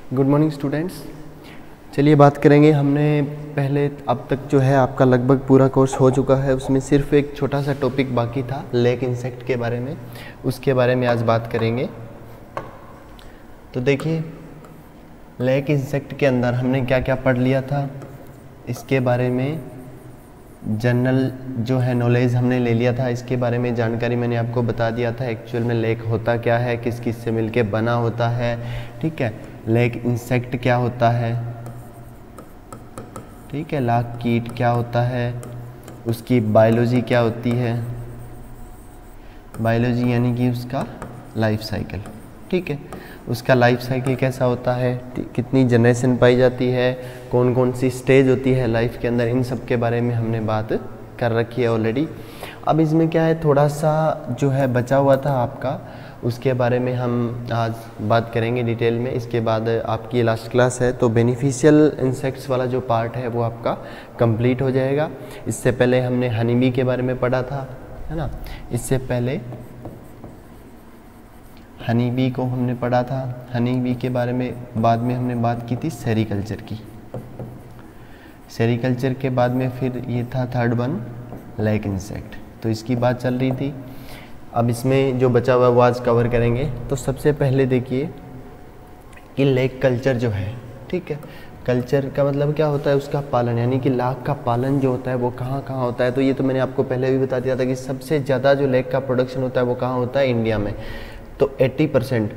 Good morning students. चलिए बात करेंगे। हमने पहले अब तक जो है आपका लगभग पूरा कोर्स हो चुका है, उसमें सिर्फ एक छोटा सा टॉपिक बाकी था लेक इंसेक्ट के बारे में, उसके बारे में आज बात करेंगे। तो देखिए लेक इंसेक्ट के अंदर हमने क्या क्या पढ़ लिया था, इसके बारे में जनरल जो है नॉलेज हमने ले लिया था, इसके बारे में जानकारी मैंने आपको बता दिया था। एक्चुअल में लेक होता क्या है, किस किस से मिलके बना होता है, ठीक है। लेक इंसेक्ट क्या होता है, ठीक है। लाख कीट क्या होता है, उसकी बायोलॉजी क्या होती है, बायोलॉजी यानी कि उसका लाइफ साइकिल, ठीक है। उसका लाइफ साइकिल कैसा होता है, कितनी जनरेशन पाई जाती है, कौन कौन सी स्टेज होती है लाइफ के अंदर, इन सब के बारे में हमने बात कर रखी है ऑलरेडी। अब इसमें क्या है, थोड़ा सा जो है बचा हुआ था आपका, उसके बारे में हम आज बात करेंगे डिटेल में। इसके बाद आपकी लास्ट क्लास है तो बेनिफिशियल इंसेक्ट्स वाला जो पार्ट है वो आपका कंप्लीट हो जाएगा। इससे पहले हमने हनी बी के बारे में पढ़ा था, है ना। इससे पहले हनी बी को हमने पढ़ा था। हनी बी के बारे में बाद में हमने बात की थी सेरीकल्चर की। सेरीकल्चर के बाद में फिर ये था थर्ड वन लेक इंसेक्ट, तो इसकी बात चल रही थी। अब इसमें जो बचा हुआ वो आज कवर करेंगे। तो सबसे पहले देखिए कि लेक कल्चर जो है, ठीक है, कल्चर का मतलब क्या होता है, उसका पालन, यानी कि लाख का पालन जो होता है वो कहाँ कहाँ होता है। तो ये तो मैंने आपको पहले भी बता दिया था कि सबसे ज़्यादा जो लेक का प्रोडक्शन होता है वो कहाँ होता है, इंडिया में। तो 80%,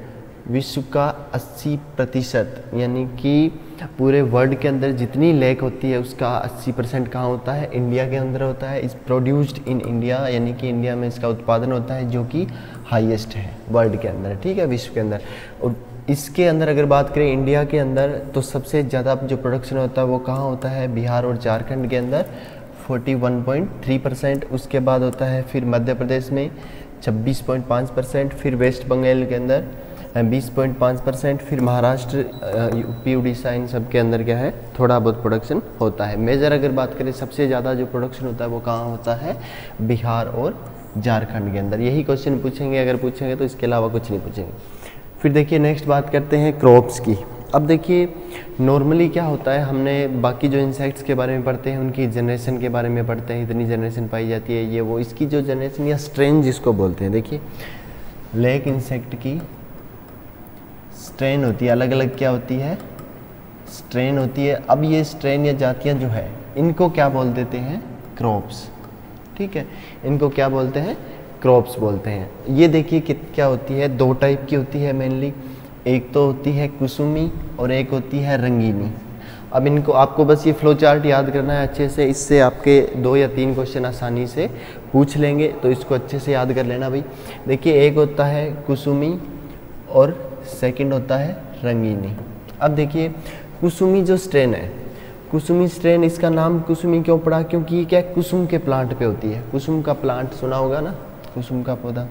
विश्व का 80%, यानी कि पूरे वर्ल्ड के अंदर जितनी लेक होती है उसका 80% कहाँ होता है, इंडिया के अंदर होता है। इस प्रोड्यूस्ड इन इंडिया, यानी कि इंडिया में इसका उत्पादन होता है, जो कि हाईएस्ट है वर्ल्ड के अंदर, ठीक है, विश्व के अंदर। और इसके अंदर अगर बात करें इंडिया के अंदर, तो सबसे ज़्यादा जो प्रोडक्शन होता है वो कहाँ होता है, बिहार और झारखंड के अंदर 41.3%। उसके बाद होता है फिर मध्य प्रदेश में 26.5%, फिर वेस्ट बंगाल के अंदर 20.5%, फिर महाराष्ट्र, यूपी, उड़ीसा, इन सब के अंदर क्या है, थोड़ा बहुत प्रोडक्शन होता है। मेजर अगर बात करें सबसे ज़्यादा जो प्रोडक्शन होता है वो कहाँ होता है, बिहार और झारखंड के अंदर। यही क्वेश्चन पूछेंगे, अगर पूछेंगे तो इसके अलावा कुछ नहीं पूछेंगे। फिर देखिए नेक्स्ट बात करते हैं क्रॉप्स की। अब देखिए नॉर्मली क्या होता है, हमने बाकी जो इंसेक्ट्स के बारे में पढ़ते हैं उनकी जनरेशन के बारे में पढ़ते हैं, इतनी जनरेशन पाई जाती है, ये वो, इसकी जो जनरेशन या स्ट्रेन जिसको बोलते हैं। देखिए लेक इंसेक्ट की स्ट्रेन होती है, अलग अलग क्या होती है, स्ट्रेन होती है। अब ये स्ट्रेन या जातियाँ जो है इनको क्या बोल देते हैं, क्रॉप्स, ठीक है, इनको क्या बोलते हैं, क्रॉप्स बोलते हैं। ये देखिए क्या होती है, दो टाइप की होती है मेनली, एक तो होती है कुसुमी और एक होती है रंगीनी। अब इनको आपको बस ये फ्लो चार्ट याद करना है अच्छे से, इससे आपके 2 या 3 क्वेश्चन आसानी से पूछ लेंगे, तो इसको अच्छे से याद कर लेना भाई। देखिए एक होता है कुसुमी और सेकंड होता है रंगीनी। अब देखिए कुसुमी जो स्ट्रेन है, कुसुमी स्ट्रेन, इसका नाम कुसुमी क्यों पड़ा, क्योंकि ये क्या कुसुम के प्लांट पे होती है। कुसुम का प्लांट सुना होगा ना, कुसुम का पौधा,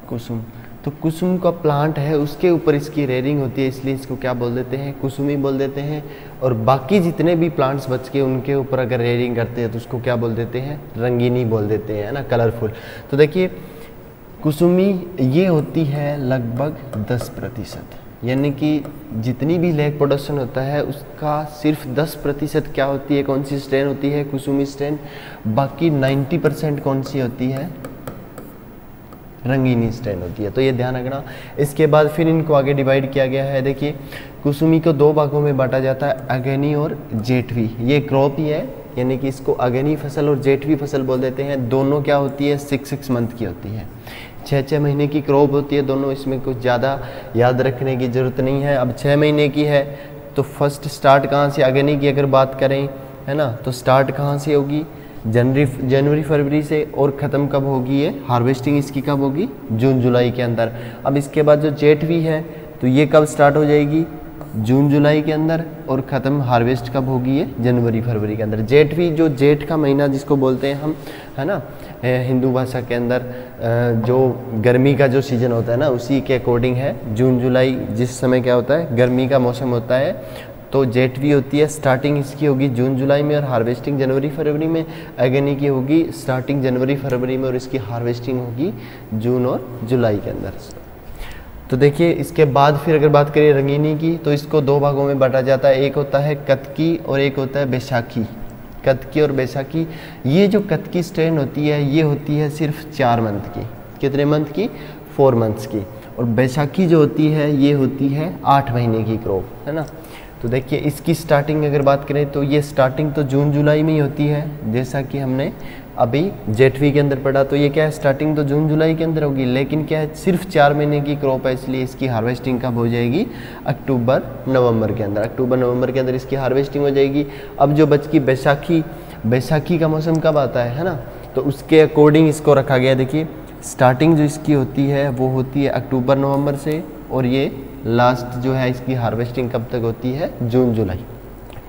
कुसुम, तो कुसुम का प्लांट है, उसके ऊपर इसकी रेयरिंग होती है, इसलिए इसको क्या बोल देते हैं, कुसुमी बोल देते हैं। और बाकी जितने भी प्लांट्स बच के उनके ऊपर अगर रेयरिंग करते हैं तो उसको क्या बोल देते हैं, रंगीनी बोल देते हैं, है ना, कलरफुल। तो देखिए कुसुमी ये होती है लगभग 10%, यानी कि जितनी भी लेक प्रोडक्शन होता है उसका सिर्फ 10% क्या होती है, कौन सी स्ट्रेन होती है, कुसुमी स्ट्रेन। बाकी 90% कौन सी होती है, रंगीनी स्ट्रेन होती है। तो ये ध्यान रखना। इसके बाद फिर इनको आगे डिवाइड किया गया है। देखिए कुसुमी को 2 भागों में बांटा जाता है, अगेनी और जेठवी। ये क्रॉप ही है, यानी कि इसको अगेनी फसल और जेठवी फसल बोल देते हैं। दोनों क्या होती है, 6 मंथ की होती है, 6 महीने की क्रॉप होती है दोनों। इसमें कुछ ज़्यादा याद रखने की ज़रूरत नहीं है। अब 6 महीने की है तो फर्स्ट स्टार्ट कहाँ से, अगेनी की अगर बात करें, है ना, तो स्टार्ट कहाँ से होगी, जनवरी फरवरी से, और ख़त्म कब होगी, ये हार्वेस्टिंग इसकी कब होगी, जून जुलाई के अंदर। अब इसके बाद जो जेठवी है तो ये कब स्टार्ट हो जाएगी, जून जुलाई के अंदर, और ख़त्म हार्वेस्ट कब होगी, ये जनवरी फरवरी के अंदर। जेठवी जो जेठ का महीना जिसको बोलते हैं हम, है ना, हिंदू भाषा के अंदर जो गर्मी का जो सीज़न होता है ना, उसी के अकॉर्डिंग है जून जुलाई, जिस समय क्या होता है, गर्मी का मौसम होता है। तो जेठवी होती है, स्टार्टिंग इसकी होगी जून जुलाई में और हार्वेस्टिंग जनवरी फरवरी में। अगेनी की होगी स्टार्टिंग जनवरी फरवरी में और इसकी हार्वेस्टिंग होगी जून और जुलाई के अंदर। तो देखिए इसके बाद फिर अगर बात करें रंगीनी की, तो इसको दो भागों में बांटा जाता है, एक होता है कतकी और एक होता है बैसाखी। कतकी और बैसाखी, ये जो कतकी स्ट्रेन होती है ये होती है सिर्फ 4 मंथ की। कितने मंथ की? 4 मंथ्स की। और बैसाखी जो होती है ये होती है 8 महीने की क्रॉप, है ना। तो देखिए इसकी स्टार्टिंग अगर बात करें तो ये स्टार्टिंग तो जून जुलाई में ही होती है, जैसा कि हमने अभी जेठवी के अंदर पढ़ा। तो ये क्या है, स्टार्टिंग तो जून जुलाई के अंदर होगी, लेकिन क्या है सिर्फ 4 महीने की क्रॉप है, इसलिए इसकी हार्वेस्टिंग कब हो जाएगी? अक्टूबर नवंबर के अंदर। अक्टूबर नवंबर के अंदर इसकी हार्वेस्टिंग हो जाएगी। अब जो बच की बैसाखी, बैसाखी का मौसम कब आता है ना, तो उसके अकॉर्डिंग इसको रखा गया। देखिए स्टार्टिंग जो इसकी होती है वो होती है अक्टूबर नवंबर से, और ये लास्ट जो है इसकी हार्वेस्टिंग कब तक होती है? जून जुलाई।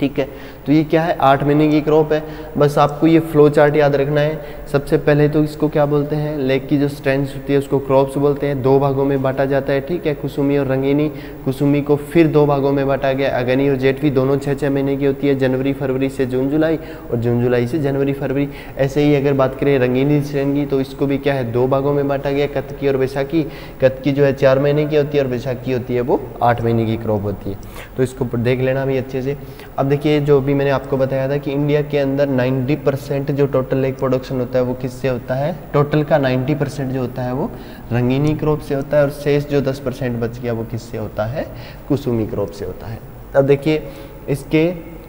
ठीक है, तो ये क्या है? 8 महीने की क्रॉप है। बस आपको ये फ्लो चार्ट याद रखना है। सबसे पहले तो इसको क्या बोलते हैं, लेक की जो स्ट्रेंथ होती है उसको क्रॉप्स बोलते हैं। 2 भागों में बांटा जाता है, ठीक है, कुसुमी और रंगीनी। कुसुमी को फिर 2 भागों में बांटा गया, अगनी और जेठवी, दोनों 6-6 महीने की होती है, जनवरी फरवरी से जून जुलाई, और जून जुलाई से जनवरी फरवरी। ऐसे ही अगर बात करें रंगीनी स्ट्रेन की, तो इसको भी क्या है 2 भागों में बांटा गया, कतकी और बैसाखी। कतकी जो है 4 महीने की होती है और बैसाखी होती है वो 8 महीने की क्रॉप होती है। तो इसको देख लेना भी अच्छे से। अब देखिए जो भी मैंने आपको बताया था कि इंडिया के अंदर 90% जो टोटल लेक प्रोडक्शन होता है वो किससे होता है? टोटल का 90% जो होता है वो रंगीनी क्रॉप से होता है, और शेष जो 10% बच गया वो किससे होता है? कुसुमी क्रॉप से होता है। अब देखिए इसके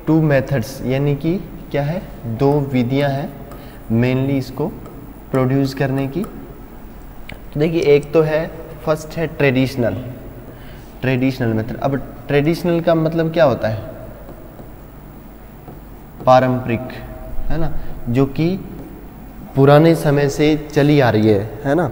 2 मेथड्स, यानी कि क्या है, 2 विधियां हैं मेनली इसको प्रोड्यूस करने की। तो देखिए एक तो है, फर्स्ट है ट्रेडिशनल मेथड। अब ट्रेडिशनल का मतलब क्या होता है? पारंपरिक, है ना, जो कि पुराने समय से चली आ रही है ना।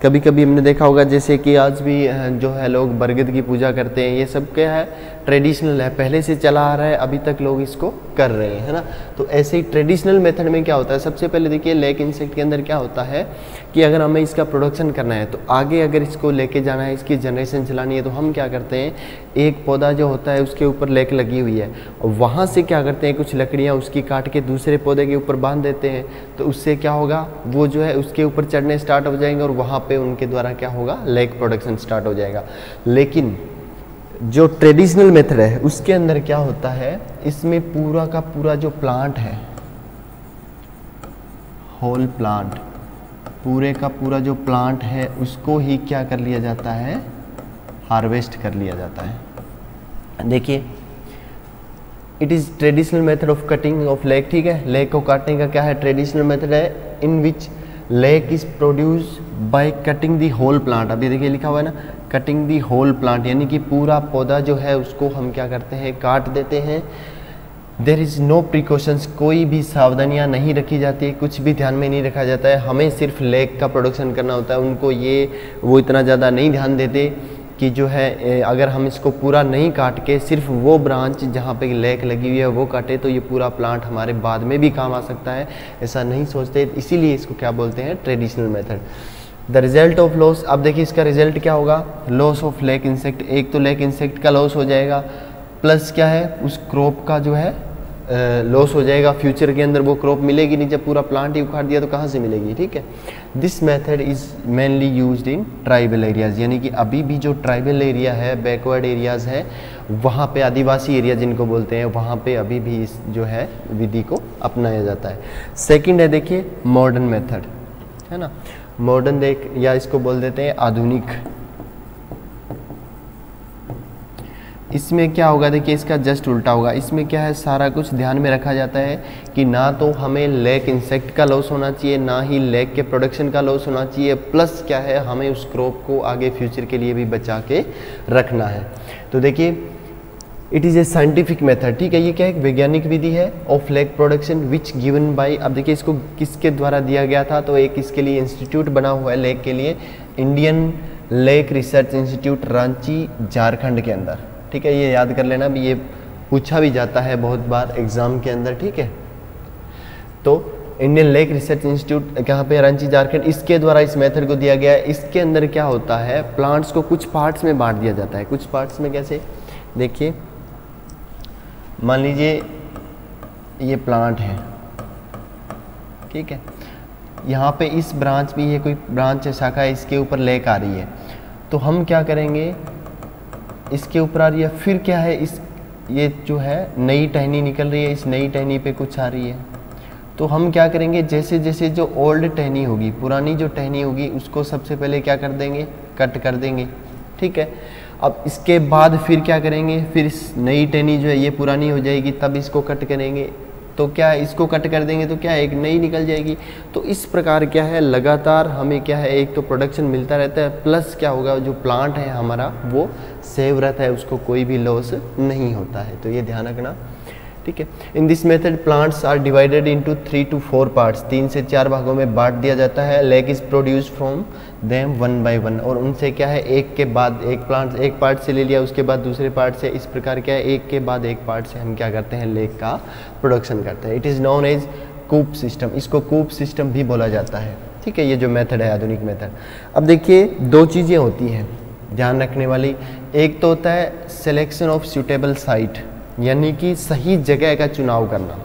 कभी कभी हमने देखा होगा जैसे कि आज भी जो है लोग बरगद की पूजा करते हैं, ये सब क्या है? ट्रेडिशनल है, पहले से चला आ रहा है, अभी तक लोग इसको कर रहे हैं, है ना। तो ऐसे ही ट्रेडिशनल मेथड में क्या होता है, सबसे पहले देखिए लेक इंसेक्ट के अंदर क्या होता है कि अगर हमें इसका प्रोडक्शन करना है, तो आगे अगर इसको लेके जाना है, इसकी जनरेशन चलानी है, तो हम क्या करते हैं, एक पौधा जो होता है उसके ऊपर लेक लगी हुई है, और वहाँ से क्या करते हैं, कुछ लकड़ियाँ उसकी काट के दूसरे पौधे के ऊपर बांध देते हैं। तो उससे क्या होगा, वो जो है उसके ऊपर चढ़ने स्टार्ट हो जाएंगे, और वहाँ पे उनके द्वारा क्या होगा, लेक प्रोडक्शन स्टार्ट हो जाएगा। लेकिन जो ट्रेडिशनल मेथड है उसके अंदर क्या होता है, इसमें पूरा का पूरा जो प्लांट है, होल प्लांट, पूरे का पूरा जो प्लांट है उसको ही क्या कर लिया जाता है, हार्वेस्ट कर लिया जाता है। देखिए it is traditional method of cutting of lake, ठीक है। लेक को काटने का क्या है, ट्रेडिशनल मेथड है, in which lac is produce by cutting the whole plant. अभी देखिए लिखा हुआ है ना, कटिंग दी होल प्लांट, यानी कि पूरा पौधा जो है उसको हम क्या करते हैं, काट देते हैं। देयर इज़ नो प्रिकॉशंस, कोई भी सावधानियां नहीं रखी जाती, कुछ भी ध्यान में नहीं रखा जाता है। हमें सिर्फ लेक का प्रोडक्शन करना होता है, उनको वो इतना ज़्यादा नहीं ध्यान देते कि जो है अगर हम इसको पूरा नहीं काट के सिर्फ वो ब्रांच जहाँ पे लेक लगी हुई है वो काटे, तो ये पूरा प्लांट हमारे बाद में भी काम आ सकता है, ऐसा नहीं सोचते। इसीलिए इसको क्या बोलते हैं, traditional method. The result of loss, अब देखिए इसका रिजल्ट क्या होगा, लॉस ऑफ लेक इंसेक्ट। एक तो लेक इंसेक्ट का लॉस हो जाएगा, प्लस क्या है, उस क्रॉप का जो है लॉस हो जाएगा। फ्यूचर के अंदर वो क्रॉप मिलेगी नहीं, जब पूरा प्लांट ही उखाड़ दिया तो कहाँ से मिलेगी, ठीक है। This method is mainly used in tribal areas, यानी कि अभी भी जो ट्राइबल एरिया है, बैकवर्ड एरियाज़ है, वहाँ पे आदिवासी एरिया जिनको बोलते हैं, वहाँ पे अभी भी इस जो है विधि को अपनाया जाता है। सेकंड है देखिए मॉडर्न मेथड, है ना। मॉडर्न देख, या इसको बोल देते हैं आधुनिक। इसमें क्या होगा, देखिए इसका जस्ट उल्टा होगा। इसमें क्या है, सारा कुछ ध्यान में रखा जाता है कि ना तो हमें लेक इंसेक्ट का लॉस होना चाहिए, ना ही लेक के प्रोडक्शन का लॉस होना चाहिए, प्लस क्या है, हमें उस क्रॉप को आगे फ्यूचर के लिए भी बचा के रखना है। तो देखिए it is a scientific method, ठीक है। ये क्या है, एक वैज्ञानिक विधि है of lake production which given by, अब देखिए इसको किसके द्वारा दिया गया था, तो एक इसके लिए इंस्टीट्यूट बना हुआ है लेक के लिए, Indian lake research institute Ranchi Jharkhand के अंदर, ठीक है। ये याद कर लेना भी, ये पूछा भी जाता है बहुत बार एग्जाम के अंदर, ठीक है। तो इंडियन लेक रिसर्च इंस्टीट्यूट कहाँ पे, रांची झारखंड, इसके द्वारा इस मेथड को दिया गया है। इसके अंदर क्या होता है, प्लांट्स को कुछ पार्ट्स में बांट दिया जाता है। कुछ पार्ट्स में कैसे, देखिए मान लीजिए ये प्लांट है, ठीक है, यहाँ पे इस ब्रांच में ये कोई ब्रांच है, शाखा है, इसके ऊपर लेक आ रही है, तो हम क्या करेंगे, इसके ऊपर आ रही है, फिर क्या है, इस ये जो है नई टहनी निकल रही है, इस नई टहनी पे कुछ आ रही है। तो हम क्या करेंगे, जैसे जैसे जो ओल्ड टहनी होगी, पुरानी जो टहनी होगी, उसको सबसे पहले क्या कर देंगे, कट कर देंगे, ठीक है। अब इसके बाद फिर क्या करेंगे, फिर इस नई टहनी जो है ये पुरानी हो जाएगी, तब इसको कट करेंगे, तो क्या है, इसको कट कर देंगे तो क्या है, एक नई निकल जाएगी। तो इस प्रकार क्या है, लगातार हमें क्या है, एक तो प्रोडक्शन मिलता रहता है, प्लस क्या होगा, जो प्लांट है हमारा वो सेव रहता है, उसको कोई भी लॉस नहीं होता है। तो ये ध्यान रखना, ठीक है। In this method plants are divided into 3 to 4 parts, 3 से 4 भागों में बांट दिया जाता है। Lac is produce from them 1 by 1, और उनसे क्या है, एक के बाद एक प्लांट, एक पार्ट से ले लिया, उसके बाद दूसरे पार्ट से, इस प्रकार क्या है, एक के बाद एक पार्ट से हम क्या करते हैं, लेग का प्रोडक्शन करते हैं। It is known as coupe system, इसको कूप सिस्टम भी बोला जाता है, ठीक है। ये जो मेथड है आधुनिक मेथड। अब देखिए 2 चीज़ें होती हैं ध्यान रखने वाली, एक तो होता है सिलेक्शन ऑफ सूटेबल साइट, यानी कि सही जगह का चुनाव करना,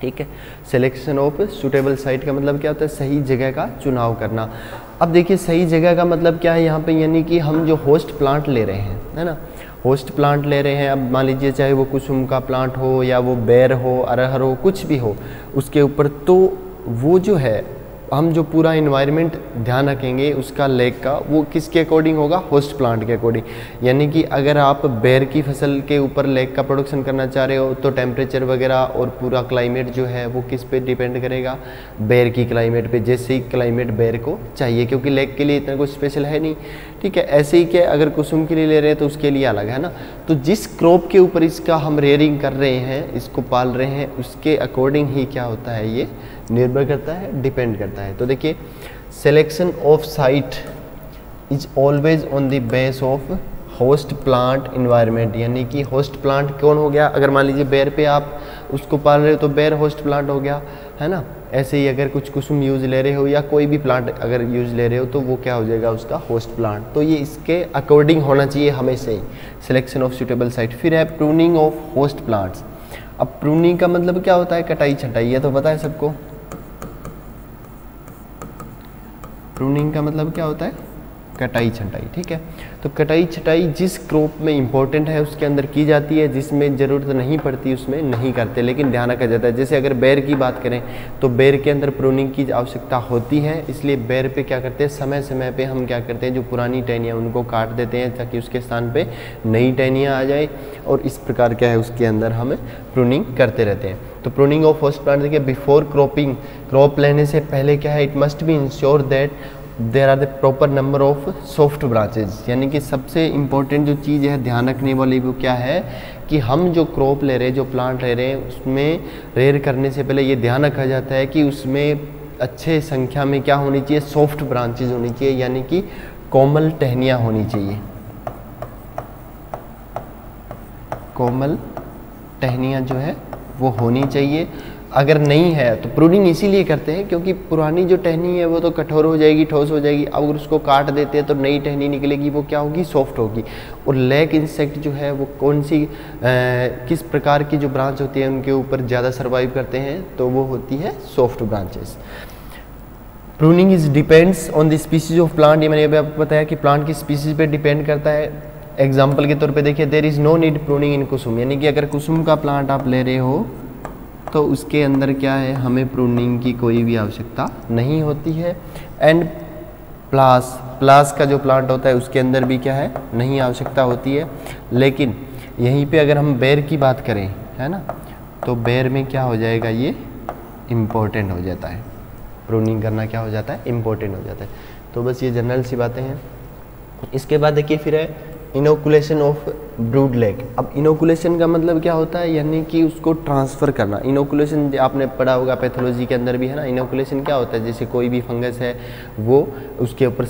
ठीक है। सिलेक्शन ऑफ सूटेबल साइट का मतलब क्या होता है, सही जगह का चुनाव करना। अब देखिए सही जगह का मतलब क्या है यहाँ पे, यानी कि हम जो होस्ट प्लांट ले रहे हैं, है ना, होस्ट प्लांट ले रहे हैं। अब मान लीजिए चाहे वो कुसुम का प्लांट हो या वो बेर हो, अरहर हो, कुछ भी हो उसके ऊपर, तो वो जो है हम जो पूरा इन्वायरमेंट ध्यान रखेंगे उसका लेग का, वो किसके अकॉर्डिंग होगा, होस्ट प्लांट के अकॉर्डिंग। यानी कि अगर आप बेर की फसल के ऊपर लेग का प्रोडक्शन करना चाह रहे हो तो टेम्परेचर वगैरह और पूरा क्लाइमेट जो है वो किस पे डिपेंड करेगा, बेर की क्लाइमेट पे, जैसे ही क्लाइमेट बेर को चाहिए, क्योंकि लेग के लिए इतना कुछ स्पेशल है नहीं, ठीक है। ऐसे ही क्या अगर कुसुम के लिए ले रहे हैं तो उसके लिए अलग है ना। तो जिस क्रॉप के ऊपर इसका हम रेयरिंग कर रहे हैं, इसको पाल रहे हैं, उसके अकॉर्डिंग ही क्या होता है, ये निर्भर करता है, डिपेंड करता है। तो देखिए selection of site is always on the base of host plant environment, यानी कि होस्ट प्लांट कौन हो गया, अगर मान लीजिए बेर पे आप उसको पाल रहे हो तो बेर होस्ट प्लांट हो गया, है ना। ऐसे ही अगर कुछ कुसुम यूज़ ले रहे हो या कोई भी प्लांट अगर यूज़ ले रहे हो तो वो क्या हो जाएगा, उसका होस्ट प्लांट। तो ये इसके अकॉर्डिंग होना चाहिए हमेशा ही, सिलेक्शन ऑफ सूटेबल साइट। फिर है प्रूनिंग ऑफ होस्ट प्लांट्स। अब प्रूनिंग का मतलब क्या होता है, कटाई छटाई, है तो पता है सबको। प्रूनिंग का मतलब क्या होता है, कटाई छटाई, ठीक है। तो कटाई छटाई जिस क्रॉप में इंपॉर्टेंट है उसके अंदर की जाती है, जिसमें ज़रूरत नहीं पड़ती उसमें नहीं करते, लेकिन ध्यान रखा जाता है। जैसे अगर बेर की बात करें तो बेर के अंदर प्रूनिंग की आवश्यकता होती है, इसलिए बेर पे क्या करते हैं, समय समय पे हम क्या करते हैं, जो पुरानी टहनियाँ उनको काट देते हैं ताकि उसके स्थान पे नई टहनियाँ आ जाए, और इस प्रकार क्या है उसके अंदर हम प्रूनिंग करते रहते हैं। तो प्रूनिंग ऑफ होस्ट प्लांट देखिए, बिफोर क्रॉपिंग, क्रॉप लेने से पहले क्या है, it must be ensure that there are the proper number of soft branches, यानी कि सबसे इम्पोर्टेंट जो चीज़ है ध्यान रखने वाली वो क्या है कि हम जो क्रॉप ले रहे हैं, जो प्लांट ले रहे हैं, उसमें रेयर करने से पहले ये ध्यान रखा जाता है कि उसमें अच्छे संख्या में क्या होनी चाहिए, सॉफ्ट ब्रांचेज होनी चाहिए, यानी कि कोमल टहनियाँ होनी चाहिए। कोमल टहनियाँ जो है वो होनी चाहिए। अगर नहीं है तो प्रूनिंग इसीलिए करते हैं क्योंकि पुरानी जो टहनी है वो तो कठोर हो जाएगी, ठोस हो जाएगी। अगर उसको काट देते हैं तो नई टहनी निकलेगी, वो क्या होगी, सॉफ्ट होगी। और लेग इंसेक्ट जो है वो कौन सी किस प्रकार की जो ब्रांच होती है उनके ऊपर ज़्यादा सर्वाइव करते हैं, तो वो होती है soft branches. Pruning is depends on the species of plant, ये मैंने आपको बताया कि प्लांट की स्पीसीज पे डिपेंड करता है। एग्जाम्पल के तौर पे देखिए, there is no need pruning in kusum, यानी कि अगर कुसुम का प्लांट आप ले रहे हो तो उसके अंदर क्या है, हमें प्रूनिंग की कोई भी आवश्यकता नहीं होती है। एंड प्लास का जो प्लांट होता है उसके अंदर भी क्या है, नहीं आवश्यकता होती है। लेकिन यहीं पे अगर हम बेर की बात करें, है ना, तो बेर में क्या हो जाएगा, ये इम्पोर्टेंट हो जाता है, प्रूनिंग करना क्या हो जाता है, इम्पोर्टेंट हो जाता है। तो बस ये जनरल सी बातें हैं। इसके बाद देखिए फिर है इनोकुलेशन ऑफ ब्रूड लेग। अब इनोकुलेशन का मतलब क्या होता है, यानी कि उसको ट्रांसफ़र करना। इनोकुलेशन आपने पढ़ा होगा पैथोलॉजी के अंदर भी, है ना। इनोकुलेशन क्या होता है, जैसे कोई भी फंगस है वो उसके ऊपर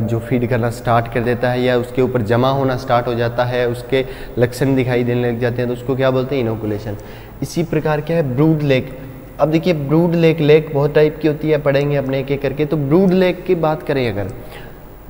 जो फीड करना स्टार्ट कर देता है या उसके ऊपर जमा होना स्टार्ट हो जाता है, उसके लक्षण दिखाई देने लग जाते हैं, तो उसको क्या बोलते हैं, इनोकुलेशन। इसी प्रकार क्या है ब्रूड लेग। अब देखिए ब्रूड लेग बहुत टाइप की होती है, पढ़ेंगे अपने एक एक करके। तो ब्रूड लेग की बात करें, अगर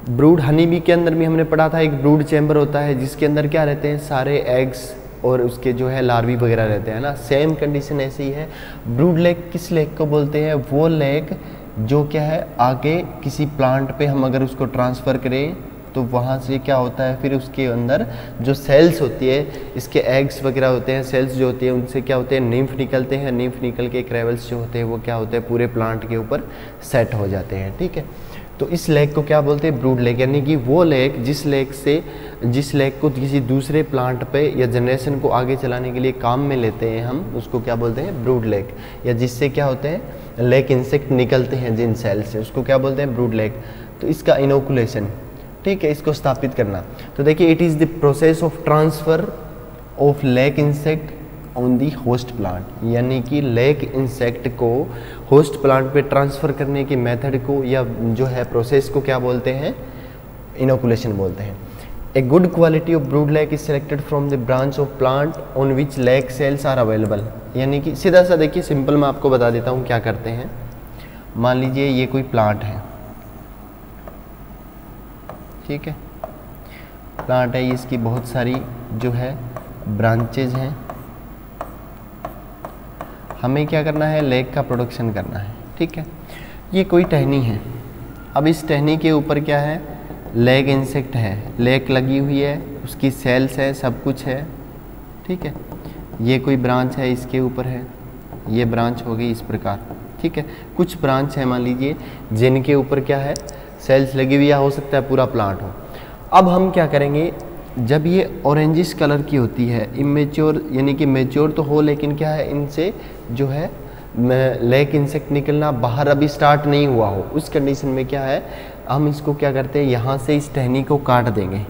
ब्रूड हनी बी के अंदर भी हमने पढ़ा था, एक ब्रूड चैम्बर होता है जिसके अंदर क्या रहते हैं, सारे एग्स और उसके जो है लार्वी वगैरह रहते हैं ना। सेम कंडीशन ऐसी ही है। ब्रूड लेग किस लेग को बोलते हैं, वो लेग जो क्या है आगे किसी प्लांट पे हम अगर उसको ट्रांसफ़र करें तो वहाँ से क्या होता है, फिर उसके अंदर जो सेल्स होती है, इसके एग्स वगैरह होते हैं, सेल्स जो होती है उनसे क्या होते हैं, निम्फ निकलते हैं, निम्फ निकल के क्रेवल्स जो होते हैं वो क्या होते हैं, पूरे प्लांट के ऊपर सेट हो जाते हैं। ठीक है, तो इस लेग को क्या बोलते हैं, ब्रूड लेग, यानी कि वो लेग जिस लेग को किसी दूसरे प्लांट पे या जनरेशन को आगे चलाने के लिए काम में लेते हैं हम, उसको क्या बोलते हैं, ब्रूड लेग, या जिससे क्या होते हैं लेग इंसेक्ट निकलते हैं जिन सेल से, उसको क्या बोलते हैं, ब्रूड लेग। तो इसका इनोकुलेशन, ठीक है, इसको स्थापित करना। तो देखिए, it is the process of transfer of lac insect on the host plant, यानी कि लेग इंसेक्ट को होस्ट प्लांट पे ट्रांसफ़र करने की मेथड को या जो है प्रोसेस को क्या बोलते हैं, इनोकुलेशन बोलते हैं। A good quality of brood lac is selected from the branch of plant on which lac cells are available, यानी कि सीधा सा देखिए, सिंपल मैं आपको बता देता हूँ क्या करते हैं। मान लीजिए ये कोई प्लांट है, ठीक है, प्लांट है, इसकी बहुत सारी जो है ब्रांचेज हैं, हमें क्या करना है, लेग का प्रोडक्शन करना है। ठीक है, ये कोई टहनी है, अब इस टहनी के ऊपर क्या है, लेग इंसेक्ट है, लेग लगी हुई है, उसकी सेल्स है, सब कुछ है। ठीक है, ये कोई ब्रांच है, इसके ऊपर है, ये ब्रांच हो गई इस प्रकार। ठीक है, कुछ ब्रांच है मान लीजिए जिनके ऊपर क्या है, सेल्स लगी हुई, या हो सकता है पूरा प्लांट हो। अब हम क्या करेंगे, जब ये ऑरेंजिश कलर की होती है, इमेच्योर यानी कि मेच्योर तो हो, लेकिन क्या है, इनसे जो है लेग इंसेक्ट निकलना बाहर अभी स्टार्ट नहीं हुआ हो, उस कंडीशन में क्या है, हम इसको क्या करते हैं, यहाँ से इस टहनी को काट देंगे,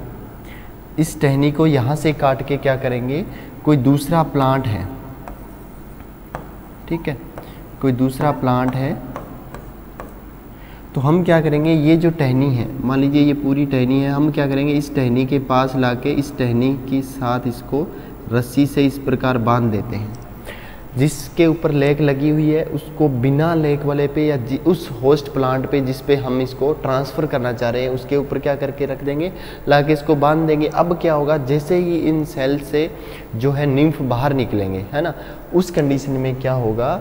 इस टहनी को यहाँ से काट के क्या करेंगे, कोई दूसरा प्लांट है, ठीक है, कोई दूसरा प्लांट है, तो हम क्या करेंगे, ये जो टहनी है, मान लीजिए ये पूरी टहनी है, हम क्या करेंगे, इस टहनी के पास लाके इस टहनी के साथ इसको रस्सी से इस प्रकार बांध देते हैं। जिसके ऊपर लेग लगी हुई है उसको बिना लेग वाले पे या उस होस्ट प्लांट पे जिस पे हम इसको ट्रांसफ़र करना चाह रहे हैं उसके ऊपर क्या करके रख देंगे, लाके इसको बांध देंगे। अब क्या होगा, जैसे ही इन सेल से जो है निम्फ बाहर निकलेंगे, है ना, उस कंडीशन में क्या होगा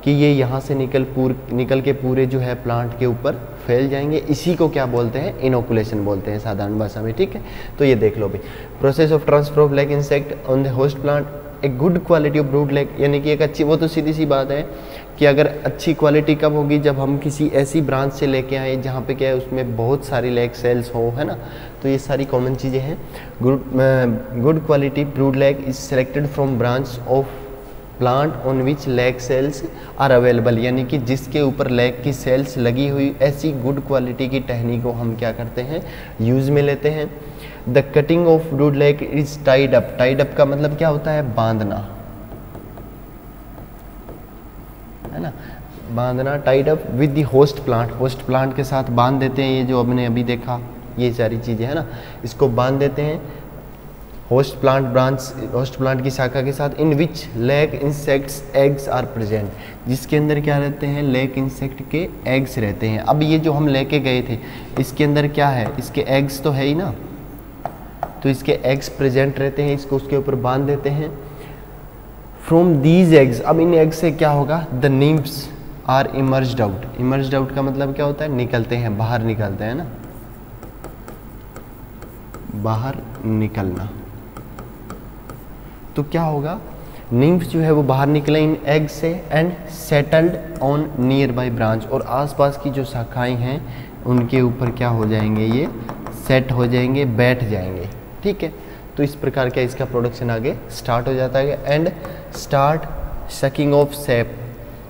कि ये यहाँ से निकल के पूरे जो है प्लांट के ऊपर फैल जाएंगे। इसी को क्या बोलते हैं, इनोकुलेशन बोलते हैं साधारण भाषा में। ठीक है, तो ये देख लो भाई, process of transfer of lac insect on the host plant, एक good quality of brood lac, यानी कि एक अच्छी, वो तो सीधी सी बात है कि अगर अच्छी क्वालिटी कब होगी, जब हम किसी ऐसी ब्रांच से लेके आए जहाँ पे क्या है, उसमें बहुत सारी लेग सेल्स हो, है ना, तो ये सारी कॉमन चीज़ें हैं। Good quality brood lac is selected from branch of plant on which lac cells are available, यानी कि जिसके ऊपर लेग की सेल्स लगी हुई ऐसी गुड क्वालिटी की टहनी को हम क्या करते हैं, यूज़ में लेते हैं। The cutting of brood lac is tied up, tied up का मतलब क्या होता है, बांधना, है ना, बांधना, Tide up with the host plant, host plant के साथ बांध देते हैं। ये जो हमने अभी देखा, ये सारी चीज़ें है ना, इसको बांध देते हैं host plant branch, host plant की शाखा के साथ, in which lac insects eggs are present, जिसके अंदर क्या रहते हैं, लेग इंसेक्ट के एग्स रहते हैं। अब ये जो हम लेके गए थे इसके अंदर क्या है, इसके एग्स तो है ही ना, तो इसके एग्स प्रेजेंट रहते हैं, इसको उसके ऊपर बांध देते हैं। फ्रॉम दीज एग्स, अब इन एग्स से क्या होगा, the nymphs are emerged out, emerged out का मतलब क्या होता है, निकलते हैं, बाहर निकलते हैं ना, बाहर निकलना। तो क्या होगा, निम्फ जो है वो बाहर निकले इन एग से and settled on near by branch, और आसपास की जो शाखाएं हैं उनके ऊपर क्या हो जाएंगे, ये सेट हो जाएंगे, बैठ जाएंगे। ठीक है, तो इस प्रकार क्या इसका प्रोडक्शन आगे स्टार्ट हो जाता है। एंड स्टार्ट सकिंग ऑफ सेप,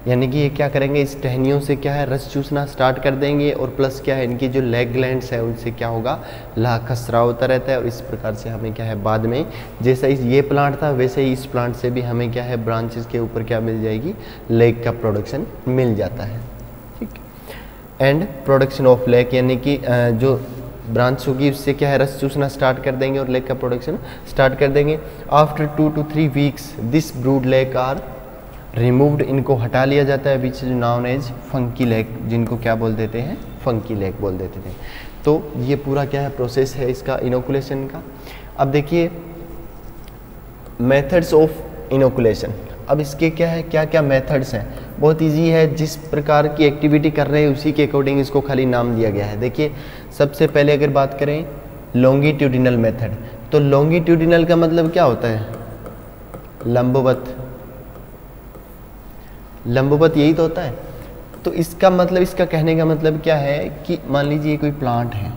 यानी कि ये क्या करेंगे, इस टहनियों से क्या है, रस चूसना स्टार्ट कर देंगे, और प्लस क्या है, इनकी जो लेग ग्लैंड्स है उनसे क्या होगा, लाह खसरा होता रहता है। और इस प्रकार से हमें क्या है, बाद में जैसा ये प्लांट था वैसे ही इस प्लांट से भी हमें क्या है, ब्रांचेस के ऊपर क्या मिल जाएगी, लेग का प्रोडक्शन मिल जाता है। ठीक, एंड प्रोडक्शन ऑफ लेग, यानी कि जो ब्रांच होगी उससे क्या है, रस चूसना स्टार्ट कर देंगे और लेग का प्रोडक्शन स्टार्ट कर देंगे। After 2 to 3 weeks this brood lac are removed, इनको हटा लिया जाता है, which is known as phunki lac, जिनको क्या बोल देते हैं, फंकी लेग बोल देते थे। तो ये पूरा क्या है, प्रोसेस है इसका इनोकुलेशन का। अब देखिए मेथड्स ऑफ इनोकुलेशन, अब इसके क्या है, क्या क्या मेथड्स हैं, बहुत इजी है, जिस प्रकार की एक्टिविटी कर रहे हैं उसी के अकॉर्डिंग इसको खाली नाम दिया गया है। देखिए सबसे पहले अगर बात करें लॉन्गिट्यूडिनल मेथड। तो लॉन्गिट्यूडिनल का मतलब क्या होता है? लंबवत, लंबवत यही तो होता है। तो इसका मतलब, इसका कहने का मतलब क्या है कि मान लीजिए कोई प्लांट है,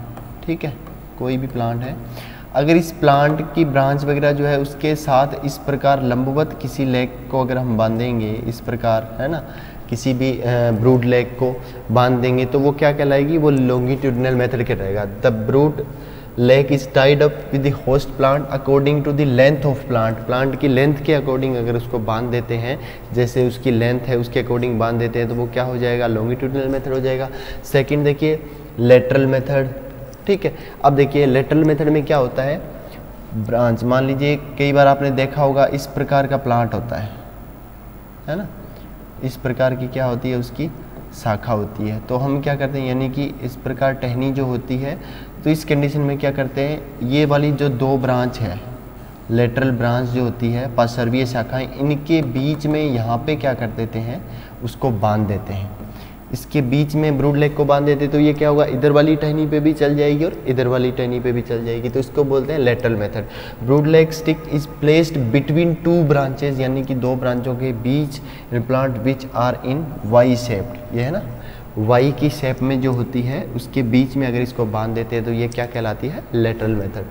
ठीक है, कोई भी प्लांट है, अगर इस प्लांट की ब्रांच वगैरह जो है उसके साथ इस प्रकार लंबवत किसी लेग को अगर हम बांधेंगे इस प्रकार, है ना, किसी भी ब्रूड लेग को बांध देंगे तो वो क्या कहलाएगी? वो लॉन्गिट्यूडिनल मेथड कहलाएगा। The brood lac is tied up with the host plant according to the length of plant. Plant की लेंथ के अकॉर्डिंग अगर उसको बांध देते हैं, जैसे उसकी लेंथ है उसके अकॉर्डिंग बांध देते हैं, तो वो क्या हो जाएगा? लॉन्गिट्यूडिनल मेथड हो जाएगा। सेकंड देखिए लेटरल मेथड, ठीक है। अब देखिए लेटरल मेथड में क्या होता है? ब्रांच, मान लीजिए कई बार आपने देखा होगा इस प्रकार का प्लांट होता है ना, इस प्रकार की क्या होती है? उसकी शाखा होती है। तो हम क्या करते हैं, यानी कि इस प्रकार टहनी जो होती है, तो इस कंडीशन में क्या करते हैं, ये वाली जो दो ब्रांच है, लेटरल ब्रांच जो होती है, पार्श्वीय शाखाएं, इनके बीच में यहाँ पे क्या कर देते हैं? उसको बांध देते हैं। इसके बीच में ब्रूड लेग को बांध देते, तो ये क्या होगा? इधर वाली टहनी पे भी चल जाएगी और इधर वाली टहनी पे भी चल जाएगी। तो इसको बोलते हैं lateral method. Brood lac stick is placed between two branches, यानी कि दो ब्रांचों के बीच, in plant which are in Y shaped, ये है ना, वाई की शेप में जो होती है उसके बीच में अगर इसको बांध देते हैं तो ये क्या कहलाती है? Lateral method.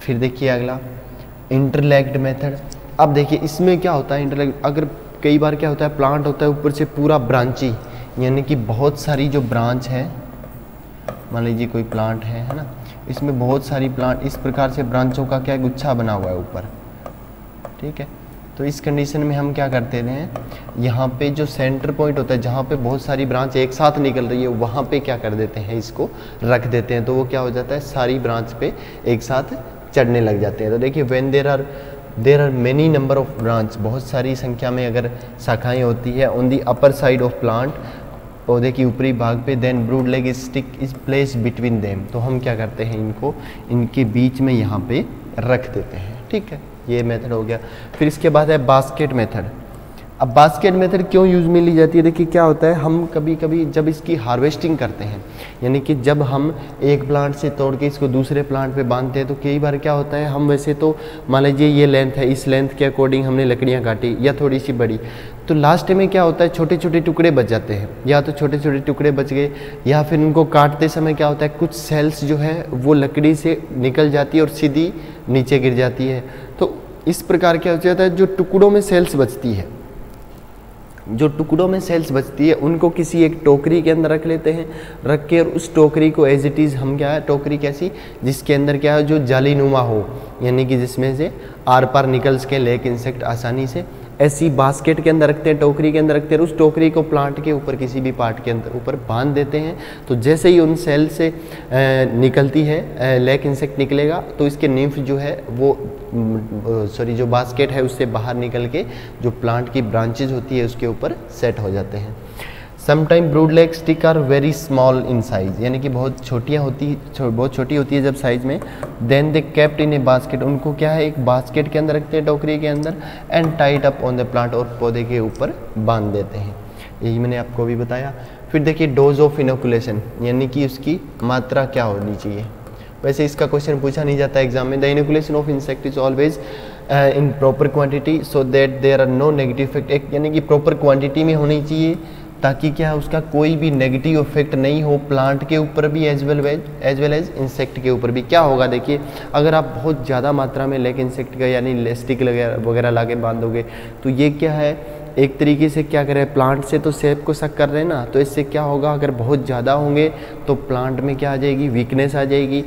फिर देखिए अगला इंटरलेग्ड मेथड। अब देखिए इसमें क्या होता है इंटरलेग्ड, अगर कई बार क्या होता है, प्लांट होता है ऊपर से पूरा ब्रांची, यानी कि बहुत सारी जो ब्रांच है, मान लीजिए कोई प्लांट है ना, इसमें बहुत सारी प्लांट इस प्रकार से ब्रांचों का क्या गुच्छा बना हुआ है ऊपर, ठीक है। तो इस कंडीशन में हम क्या करते हैं, यहाँ पे जो सेंटर पॉइंट होता है जहाँ पे बहुत सारी ब्रांच एक साथ निकल रही है, वहाँ पे क्या कर देते हैं, इसको रख देते हैं। तो वो क्या हो जाता है, सारी ब्रांच पे एक साथ चढ़ने लग जाते हैं। तो देखिए when there are many number of branch, बहुत सारी संख्या में अगर शाखाएं होती है on the upper side of plant, पौधे की ऊपरी भाग पे, then brood lac stick is placed between them. तो हम क्या करते हैं, इनको इनके बीच में यहाँ पे रख देते हैं, ठीक है। ये मेथड हो गया। फिर इसके बाद है बास्केट मेथड। अब बास्केट मेथड क्यों यूज़ में ली जाती है? देखिए क्या होता है, हम कभी कभी जब इसकी हार्वेस्टिंग करते हैं, यानी कि जब हम एक प्लांट से तोड़ के इसको दूसरे प्लांट पे बांधते हैं, तो कई बार क्या होता है, हम वैसे तो मान लीजिए ये लेंथ है, इस लेंथ के अकॉर्डिंग हमने लकड़ियाँ काटी या थोड़ी सी बड़ी, तो लास्ट में क्या होता है, छोटे छोटे टुकड़े बच जाते हैं, या तो छोटे छोटे टुकड़े बच गए, या फिर उनको काटते समय क्या होता है, कुछ सेल्स जो है वो लकड़ी से निकल जाती है और सीधी नीचे गिर जाती है। तो इस प्रकार क्या हो जाता है, जो टुकड़ों में सेल्स बचती है, जो टुकड़ों में सेल्स बचती है, उनको किसी एक टोकरी के अंदर रख लेते हैं, रख के और उस टोकरी को एज इट इज़ हम क्या है, टोकरी कैसी, जिसके अंदर क्या है, जो जालीनुमा हो, यानी कि जिसमें से आर पार निकल सके लेक इंसेक्ट आसानी से, ऐसी बास्केट के अंदर रखते हैं, टोकरी के अंदर रखते हैं, उस टोकरी को प्लांट के ऊपर किसी भी पार्ट के अंदर ऊपर बांध देते हैं। तो जैसे ही उन सेल से निकलती है लेक इंसेक्ट निकलेगा, तो इसके निम्फ जो है वो जो बास्केट है उससे बाहर निकल के जो प्लांट की ब्रांचेज होती है उसके ऊपर सेट हो जाते हैं। Sometime brood lac stick are very small in size, यानी कि बहुत छोटी होती है जब साइज में। Then they kept in a basket, उनको क्या है, एक बास्केट के अंदर रखते हैं, टोकरी के अंदर, and tight up on the plant, और पौधे के ऊपर बांध देते हैं। यही मैंने आपको भी बताया। फिर देखिए डोज ऑफ इनोकुलेशन, यानी कि उसकी मात्रा क्या होनी चाहिए। वैसे इसका क्वेश्चन पूछा नहीं जाता एग्जाम में। The inoculation of insect is always in proper quantity so that there are no negative effect, यानी कि प्रॉपर क्वांटिटी में होनी चाहिए ताकि क्या है, उसका कोई भी नेगेटिव इफेक्ट नहीं हो प्लांट के ऊपर भी एज वेल एज इंसेक्ट के ऊपर भी। क्या होगा देखिए, अगर आप बहुत ज़्यादा मात्रा में लेग इंसेक्ट का यानी स्टिक वगैरह ला के बांधोगे, तो ये क्या है, एक तरीके से क्या करें, प्लांट से तो सेप को सक कर रहे हैं ना, तो इससे क्या होगा, अगर बहुत ज़्यादा होंगे तो प्लांट में क्या आ जाएगी, वीकनेस आ जाएगी,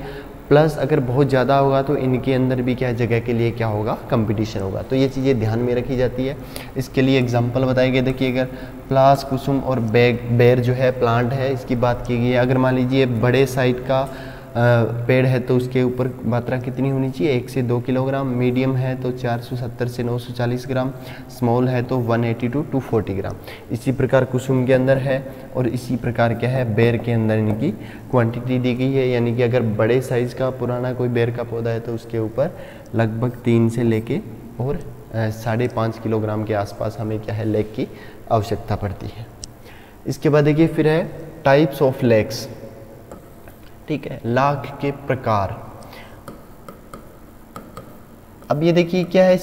प्लस अगर बहुत ज़्यादा होगा तो इनके अंदर भी क्या जगह के लिए क्या होगा, कंपटीशन होगा। तो ये चीज़ें ध्यान में रखी जाती है। इसके लिए एग्जांपल बताए गए, देखिए अगर प्लास, कुसुम और बेर जो है प्लांट है, इसकी बात की गई है। अगर मान लीजिए बड़े साइज का पेड़ है तो उसके ऊपर मात्रा कितनी होनी चाहिए, 1 से 2 किलोग्राम, मीडियम है तो 470 से 940 ग्राम, स्मॉल है तो 180 to 240 ग्राम। इसी प्रकार कुसुम के अंदर है और इसी प्रकार क्या है, बेर के अंदर इनकी क्वांटिटी दी गई है, यानी कि अगर बड़े साइज़ का पुराना कोई बेर का पौधा है तो उसके ऊपर लगभग 3 से लेके और 5.5 किलोग्राम के आसपास हमें क्या है, लेग की आवश्यकता पड़ती है। इसके बाद देखिए फिर है टाइप्स ऑफ लेग्स, ठीक है, लाख के प्रकार। अब ये देखिए क्या है,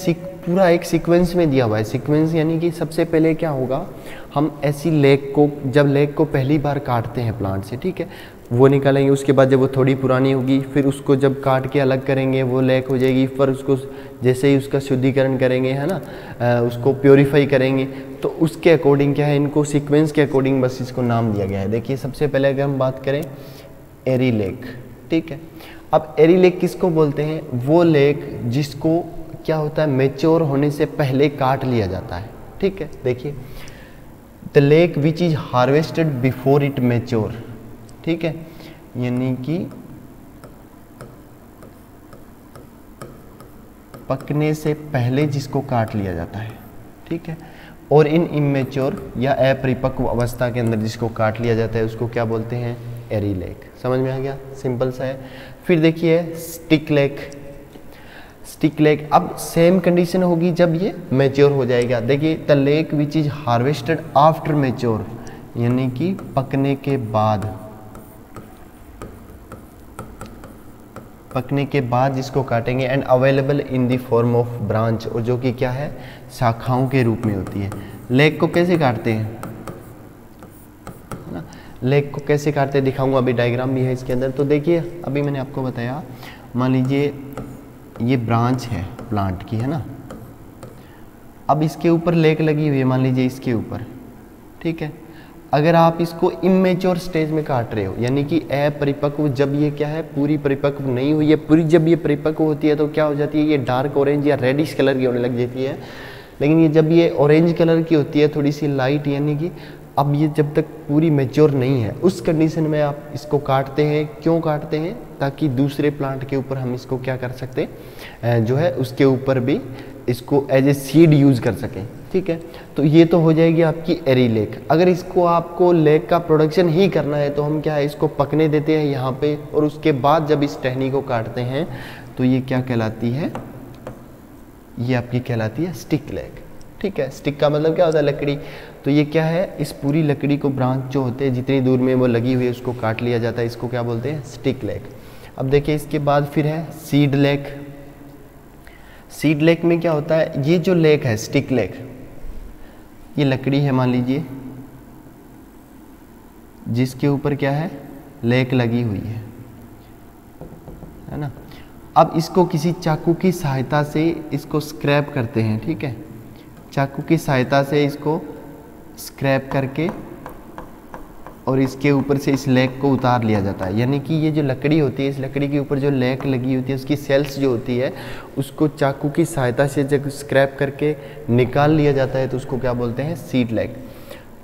पूरा एक सीक्वेंस में दिया हुआ है। सीक्वेंस यानी कि सबसे पहले क्या होगा, हम ऐसी लेग को, जब लेग को पहली बार काटते हैं प्लांट से, ठीक है, वो निकालेंगे। उसके बाद जब वो थोड़ी पुरानी होगी, फिर उसको जब काट के अलग करेंगे, वो लेग हो जाएगी। फिर उसको जैसे ही उसका शुद्धिकरण करेंगे, है ना, उसको प्योरीफाई करेंगे, तो उसके अकॉर्डिंग क्या है, इनको सीक्वेंस के अकॉर्डिंग बस इसको नाम दिया गया है। देखिए सबसे पहले अगर हम बात करें एरी लेग, ठीक है। अब एरी लेग किसको बोलते हैं, वो लेग जिसको क्या होता है, मेच्योर होने से पहले काट लिया जाता है, ठीक है। देखिए the leg which is harvested before it mature, ठीक है, यानी कि पकने से पहले जिसको काट लिया जाता है, ठीक है। और इन इमेच्योर या अपरिपक्व अवस्था के अंदर जिसको काट लिया जाता है उसको क्या बोलते हैं, एरी लेग। समझ में आ गया, सिंपल सा है। फिर देखिए स्टिक लेग। स्टिक लेग अब सेम कंडीशन होगी जब ये मैच्योर हो जाएगा। देखिए the leg which is harvested after mature, यानी कि पकने के बाद, पकने के बाद जिसको काटेंगे। And available in the form of branch, और जो कि क्या है, शाखाओं के रूप में होती है। लेग को कैसे काटते हैं ना, लेग को कैसे काटते हैं दिखाऊंगा, अभी डायग्राम भी है इसके अंदर। तो देखिए अभी मैंने आपको बताया, मान लीजिए ये ब्रांच है प्लांट की, है ना, अब इसके ऊपर लेग लगी हुई है, मान लीजिए इसके ऊपर, ठीक है। अगर आप इसको इमेच्योर स्टेज में काट रहे हो, यानी कि अपरिपक्व, जब ये क्या है, पूरी परिपक्व नहीं हुई है, पूरी जब ये परिपक्व होती है तो क्या हो जाती है, ये डार्क ऑरेंज या रेडिश कलर की होने लग जाती है। लेकिन ये जब ये ऑरेंज कलर की होती है, थोड़ी सी लाइट, यानी कि अब ये जब तक पूरी मैच्योर नहीं है, उस कंडीशन में आप इसको काटते हैं। क्यों काटते हैं, ताकि दूसरे प्लांट के ऊपर हम इसको क्या कर सकते हैं, जो है उसके ऊपर भी इसको एज ए सीड यूज़ कर सकें, ठीक है। तो ये तो हो जाएगी आपकी एरी लेग। अगर इसको आपको लेग का प्रोडक्शन ही करना है तो हम क्या है, इसको पकने देते हैं यहाँ पे, और उसके बाद जब इस टहनी को काटते हैं तो ये क्या कहलाती है, ये आपकी कहलाती है स्टिक लेग, ठीक है। स्टिक का मतलब क्या होता है, लकड़ी। तो ये क्या है, इस पूरी लकड़ी को ब्रांच जो होते हैं जितनी दूर में वो लगी हुई है उसको काट लिया जाता है, इसको क्या बोलते हैं, स्टिक लेग। अब देखिए इसके बाद फिर है सीड लेग। सीड लेग में क्या होता है, ये जो लेग है स्टिक लेग, ये लकड़ी है मान लीजिए, जिसके ऊपर क्या है, लेग लगी हुई है ना। अब इसको किसी चाकू की सहायता से इसको स्क्रैप करते हैं, ठीक है। चाकू की सहायता से इसको स्क्रैप करके और इसके ऊपर से इस लेग को उतार लिया जाता है। यानी कि ये जो लकड़ी होती है, इस लकड़ी के ऊपर जो लेग लगी होती है, उसकी सेल्स जो होती है, उसको चाकू की सहायता से जब स्क्रैप करके निकाल लिया जाता है तो उसको क्या बोलते हैं, seed lac.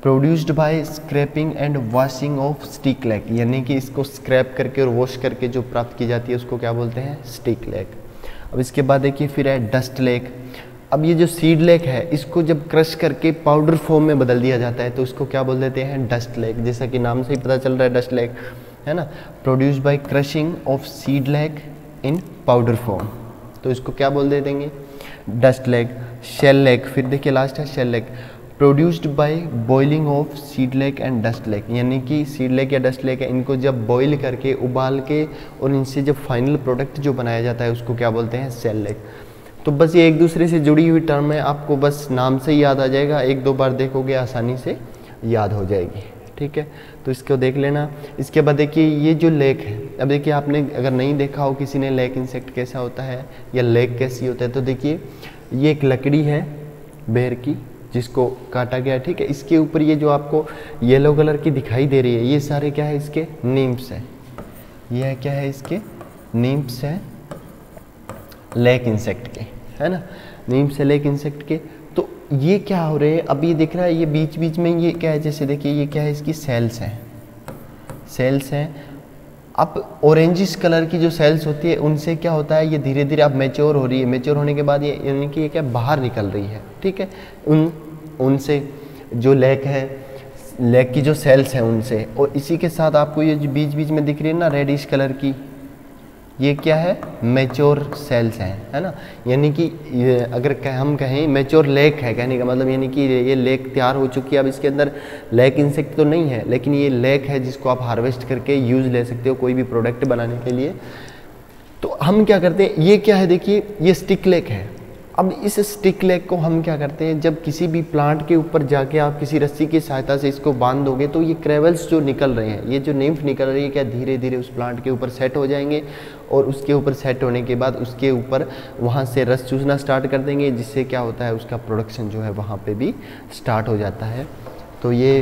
Produced by scraping and washing of stick lac, यानी कि इसको स्क्रैप करके और वॉश करके जो प्राप्त की जाती है उसको क्या बोलते हैं, स्टिक लेग। अब इसके बाद देखिए फिर है डस्ट लेग। अब ये जो सीड लेग है, इसको जब क्रश करके पाउडर फॉर्म में बदल दिया जाता है तो उसको क्या बोल देते हैं, डस्ट लेग। जैसा कि नाम से ही पता चल रहा है, डस्ट लेग, है ना। Produced by crushing of seed leg in powder form, तो इसको क्या बोल दे देंगे, डस्ट लेग। शेल लेग, फिर देखिए लास्ट है shellac. Produced by boiling of seed lac and dust lac, यानी कि सीड लेग या डस्ट लेग है, इनको जब बॉईल करके, उबाल के, और इनसे जब फाइनल प्रोडक्ट जो बनाया जाता है उसको क्या बोलते हैं, शेल लेग। तो बस ये एक दूसरे से जुड़ी हुई टर्म है, आपको बस नाम से ही याद आ जाएगा, एक दो बार देखोगे आसानी से याद हो जाएगी, ठीक है। तो इसको देख लेना। इसके बाद देखिए ये जो लेग है, अब देखिए आपने अगर नहीं देखा हो किसी ने लेग इंसेक्ट कैसा होता है या लेग कैसी होता है, तो देखिए ये एक लकड़ी है बेर की जिसको काटा गया, ठीक है। इसके ऊपर ये जो आपको येलो कलर की दिखाई दे रही है, ये सारे क्या है, इसके नीम्स है। ये क्या है, इसके नीम्स है लेग इंसेक्ट के, है ना, नीम से लेग इंसेक्ट के। तो ये क्या हो रहे हैं, अब ये दिख रहा है, ये बीच बीच में ये क्या है, जैसे देखिए ये क्या है, इसकी सेल्स हैं, सेल्स हैं। अब ऑरेंजिश कलर की जो सेल्स होती है उनसे क्या होता है, ये धीरे धीरे अब मैच्योर हो रही है। मैच्योर होने के बाद ये यानी कि ये क्या बाहर निकल रही है, ठीक है, उनसे जो लेग है, लेग की जो सेल्स हैं उनसे। और इसी के साथ आपको ये जो बीच बीच में दिख रही है ना रेडिश कलर की, ये क्या है, मैच्योर सेल्स हैं, है ना। यानी कि अगर हम कहें मैच्योर लेग है, कहने का मतलब यानी कि ये लेग तैयार हो चुकी है। अब इसके अंदर लेग इंसेक्ट तो नहीं है, लेकिन ये लेग है जिसको आप हार्वेस्ट करके यूज़ ले सकते हो कोई भी प्रोडक्ट बनाने के लिए। तो हम क्या करते हैं, ये क्या है देखिए, ये स्टिक लेग है। अब इस स्टिक लेग को हम क्या करते हैं, जब किसी भी प्लांट के ऊपर जाके आप किसी रस्सी की सहायता से इसको बांध दोगे तो ये क्रेवल्स जो निकल रहे हैं, ये जो निम्फ निकल रही है, क्या धीरे धीरे उस प्लांट के ऊपर सेट हो जाएंगे और उसके ऊपर सेट होने के बाद उसके ऊपर वहाँ से रस चूसना स्टार्ट कर देंगे, जिससे क्या होता है, उसका प्रोडक्शन जो है वहाँ पर भी स्टार्ट हो जाता है। तो ये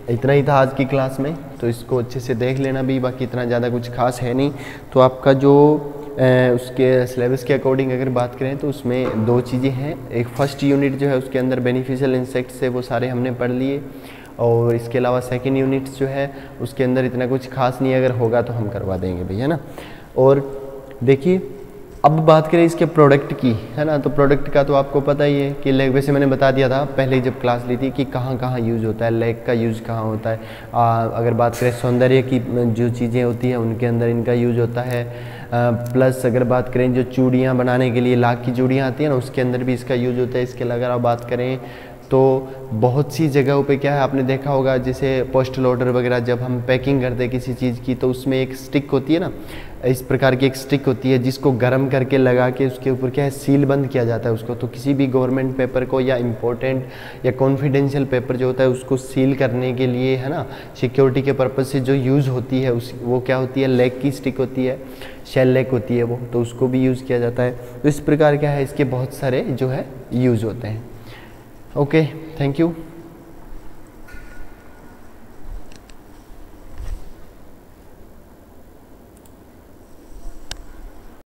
इतना ही था आज की क्लास में, तो इसको अच्छे से देख लेना भी, बाकी इतना ज़्यादा कुछ खास है नहीं। तो आपका जो उसके सिलेबस के अकॉर्डिंग अगर बात करें तो उसमें 2 चीज़ें हैं। एक फर्स्ट यूनिट जो है उसके अंदर बेनिफिशियल इंसेक्ट्स है, वो सारे हमने पढ़ लिए, और इसके अलावा सेकंड यूनिट्स जो है उसके अंदर इतना कुछ खास नहीं, अगर होगा तो हम करवा देंगे भैया, है ना। और देखिए अब बात करें इसके प्रोडक्ट की, है ना, तो प्रोडक्ट का तो आपको पता ही है कि लेग, वैसे मैंने बता दिया था पहले जब क्लास ली थी कि कहाँ कहाँ यूज़ होता है, लेग का यूज़ कहाँ होता है। अगर बात करें सौंदर्य की जो चीज़ें होती हैं उनके अंदर इनका यूज़ होता है। प्लस अगर बात करें जो चूड़ियाँ बनाने के लिए लाख की चूड़ियाँ आती हैं ना, उसके अंदर भी इसका यूज़ होता है। इसके अलावा अगर आप बात करें तो बहुत सी जगहों पे क्या है, आपने देखा होगा जैसे पोस्टल ऑर्डर वगैरह जब हम पैकिंग करते हैं किसी चीज़ की, तो उसमें एक स्टिक होती है ना, इस प्रकार की एक स्टिक होती है जिसको गर्म करके लगा के उसके ऊपर क्या है, सील बंद किया जाता है उसको। तो किसी भी गवर्नमेंट पेपर को या इम्पोर्टेंट या कॉन्फिडेंशियल पेपर जो होता है उसको सील करने के लिए, है ना, सिक्योरिटी के पर्पज़ से जो यूज़ होती है उस वो क्या होती है, लेग की स्टिक होती है, शेल लेग होती है वो, तो उसको भी यूज़ किया जाता है। तो इस प्रकार क्या है, इसके बहुत सारे जो है यूज़ होते हैं। Okay, thank you.